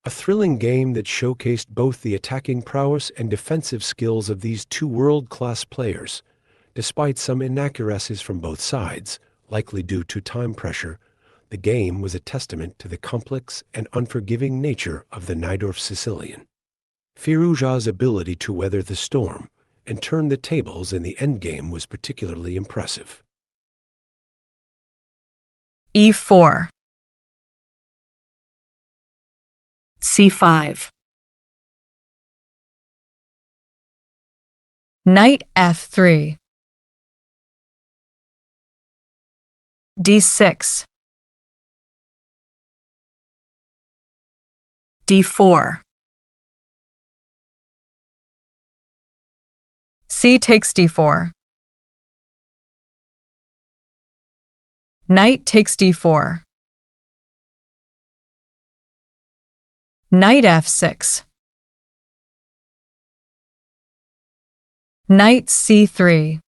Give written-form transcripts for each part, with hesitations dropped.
A thrilling game that showcased both the attacking prowess and defensive skills of these two world-class players. Despite some inaccuracies from both sides, likely due to time pressure, the game was a testament to the complex and unforgiving nature of the Najdorf Sicilian. Firouzja's ability to weather the storm and turn the tables in the endgame was particularly impressive. E4, C5, Knight F3, D6, D4, C takes D4, Knight takes D4, Knight F6, Knight C3,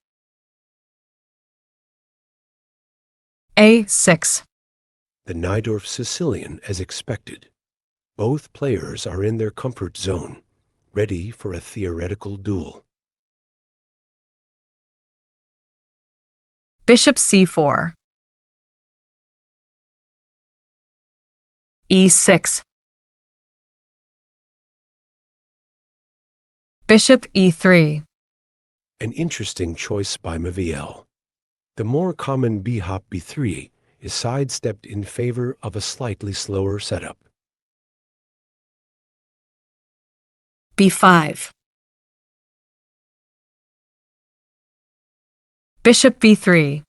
A6. The Najdorf Sicilian, as expected. Both players are in their comfort zone, ready for a theoretical duel. Bishop C4, E6, Bishop E3. An interesting choice by Maviel. The more common b-hop b3 is sidestepped in favor of a slightly slower setup. B5, Bishop B3,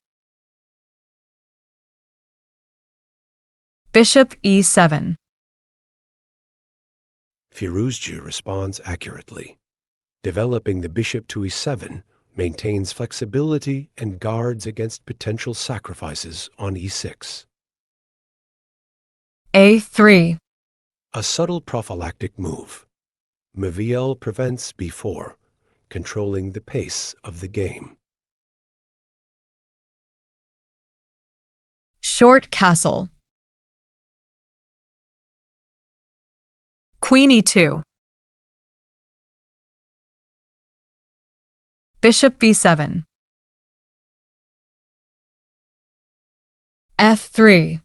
Bishop E7. Firouzja responds accurately. Developing the bishop to e7 maintains flexibility and guards against potential sacrifices on e6. A3, A subtle prophylactic move. Maviel prevents b4, controlling the pace of the game. Short castle, Queen E2, Bishop B7, F3.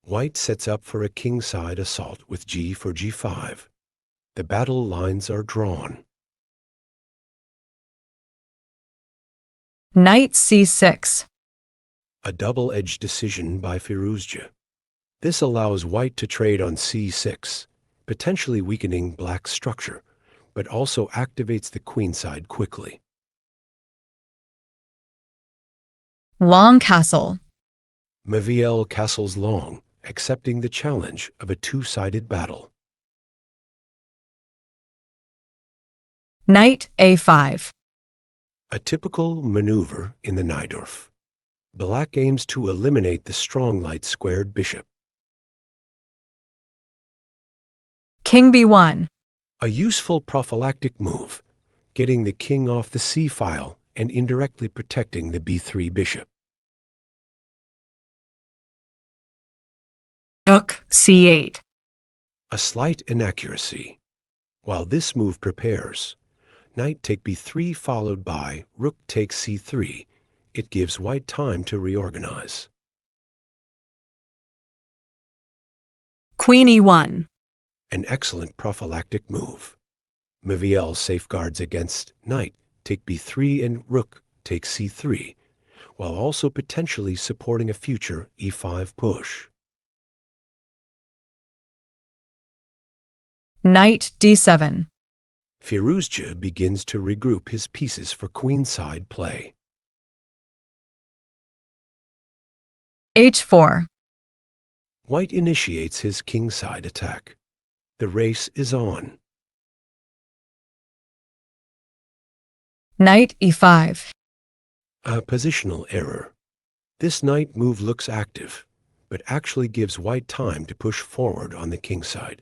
White sets up for a kingside assault with g for g5. The battle lines are drawn. Knight C6, A double-edged decision by Firouzja. This allows white to trade on c6, potentially weakening black's structure, but also activates the queenside quickly. long castle, Maviel castles long, accepting the challenge of a two-sided battle. Knight A5, A typical maneuver in the Najdorf. Black aims to eliminate the strong light-squared bishop. King B1, A useful prophylactic move, getting the king off the c-file and indirectly protecting the b3 bishop. Rook C8, A slight inaccuracy. While this move prepares, knight take b3 followed by rook takes c3. It gives white time to reorganize. Queen E1, An excellent prophylactic move. Maviel safeguards against knight take b3 and rook take c3, while also potentially supporting a future e5 push. Knight D7, Firouzja begins to regroup his pieces for queenside play. H4, White initiates his kingside attack. The race is on. Knight E5, A positional error. This knight move looks active, but actually gives white time to push forward on the kingside.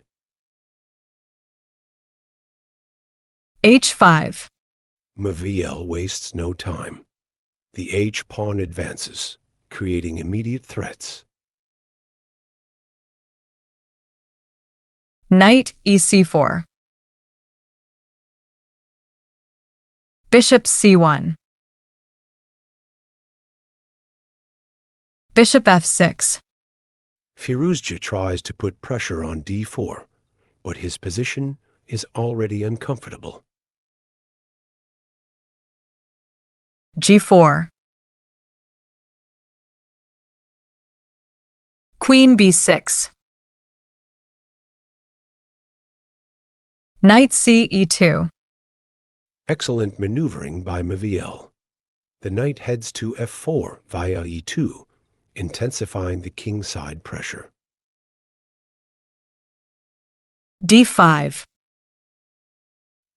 H5, Maviel wastes no time. The h-pawn advances, creating immediate threats. Knight ec4. Bishop c1. Bishop f6. Firuzja tries to put pressure on d4, but his position is already uncomfortable. g4. Queen b6. Knight ce2. Excellent maneuvering by Maviel. The knight heads to f4 via e2, intensifying the kingside pressure. d5.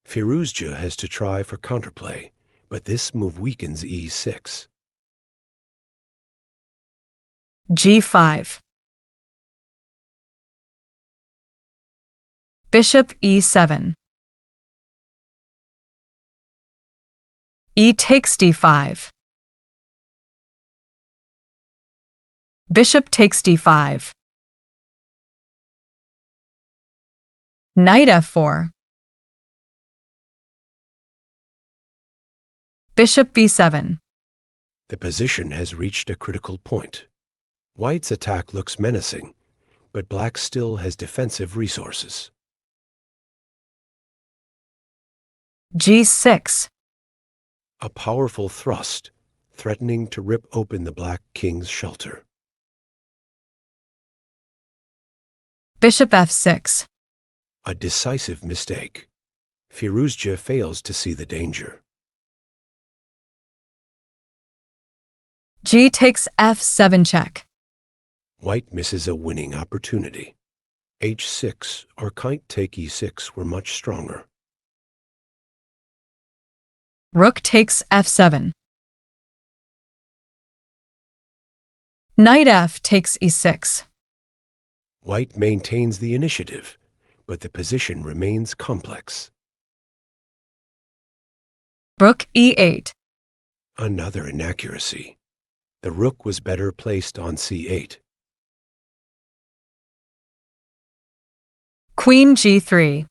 Firuzja has to try for counterplay, but this move weakens e6. g5. Bishop e7. E takes d5. Bishop takes d5. Knight f4. Bishop b7. The position has reached a critical point. White's attack looks menacing, but black still has defensive resources. g6. A powerful thrust, threatening to rip open the black king's shelter. Bishop f6. A decisive mistake. Firuzja fails to see the danger. G takes f7 check. White misses a winning opportunity. h6 or knight take e6 were much stronger. Rook takes f7. Knight f takes e6. White maintains the initiative, but the position remains complex. Rook e8. Another inaccuracy. The rook was better placed on c8. Queen g3.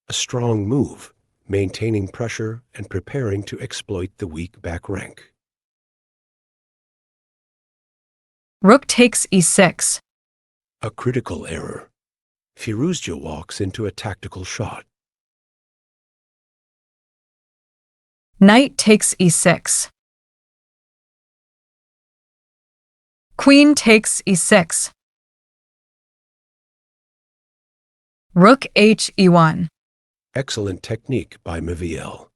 A strong move, maintaining pressure and preparing to exploit the weak back rank. Rook takes e6. A critical error. Firuzja walks into a tactical shot. Knight takes e6. Queen takes e6. Rook h e1. Excellent technique by Maviel.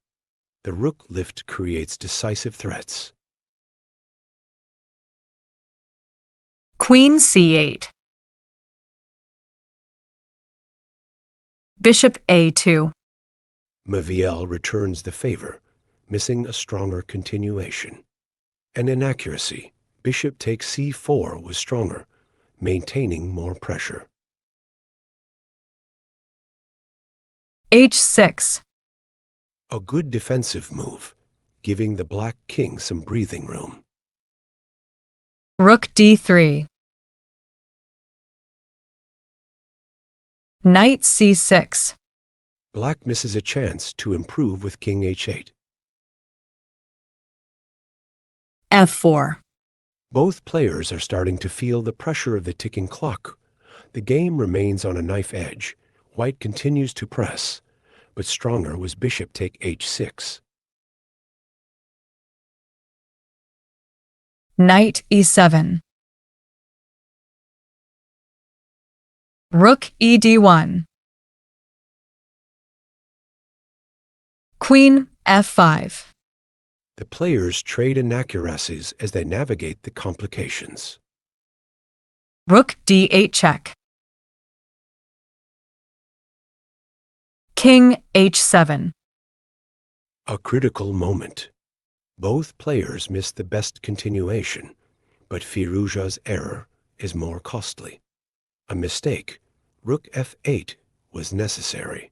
The rook lift creates decisive threats. Queen c8. Bishop a2. Maviel returns the favor, missing a stronger continuation. An inaccuracy. Bishop takes c4 was stronger, maintaining more pressure. h6. A good defensive move, giving the black king some breathing room. Rook d3. Knight c6. Black misses a chance to improve with king h8. f4. Both players are starting to feel the pressure of the ticking clock. The game remains on a knife edge. White continues to press, but stronger was bishop take h6. Knight e7. Rook ed1. Queen f5. The players trade inaccuracies as they navigate the complications. Rook d8 check. King h7. A critical moment. Both players miss the best continuation, but Firuzja's error is more costly. A mistake, rook f8, was necessary.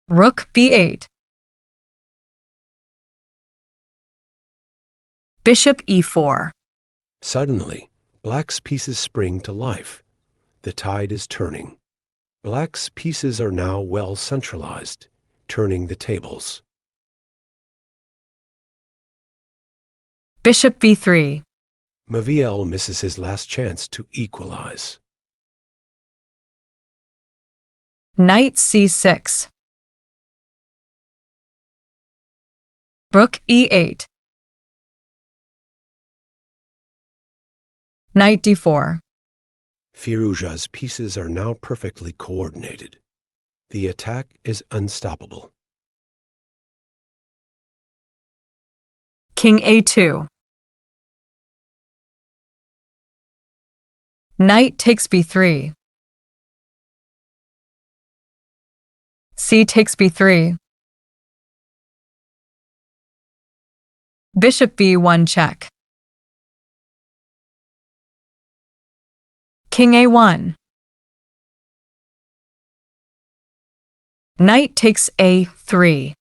Rook b8. Bishop e4. Suddenly, black's pieces spring to life. The tide is turning. Black's pieces are now well centralized, turning the tables. Bishop b3. Maviel misses his last chance to equalize. Knight c6. Rook e8. Knight d4. Firouza's pieces are now perfectly coordinated. The attack is unstoppable. King a2. Knight takes b3. C takes b3. Bishop b1 check. King a1. Knight takes a3.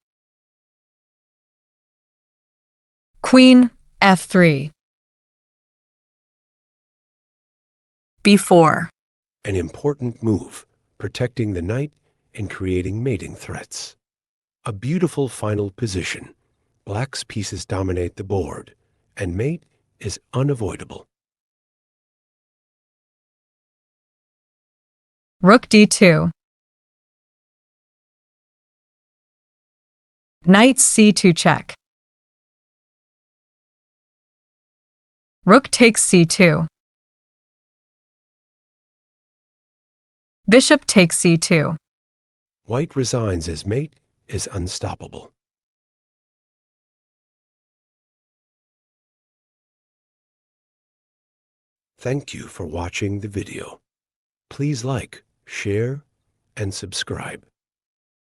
Queen f3. b4. An important move, protecting the knight and creating mating threats. A beautiful final position. Black's pieces dominate the board, and mate is unavoidable. Rook d2. Knight c2 check. Rook takes c2. Bishop takes c2. White resigns as mate is unstoppable. Thank you for watching the video. Please like, share, and subscribe.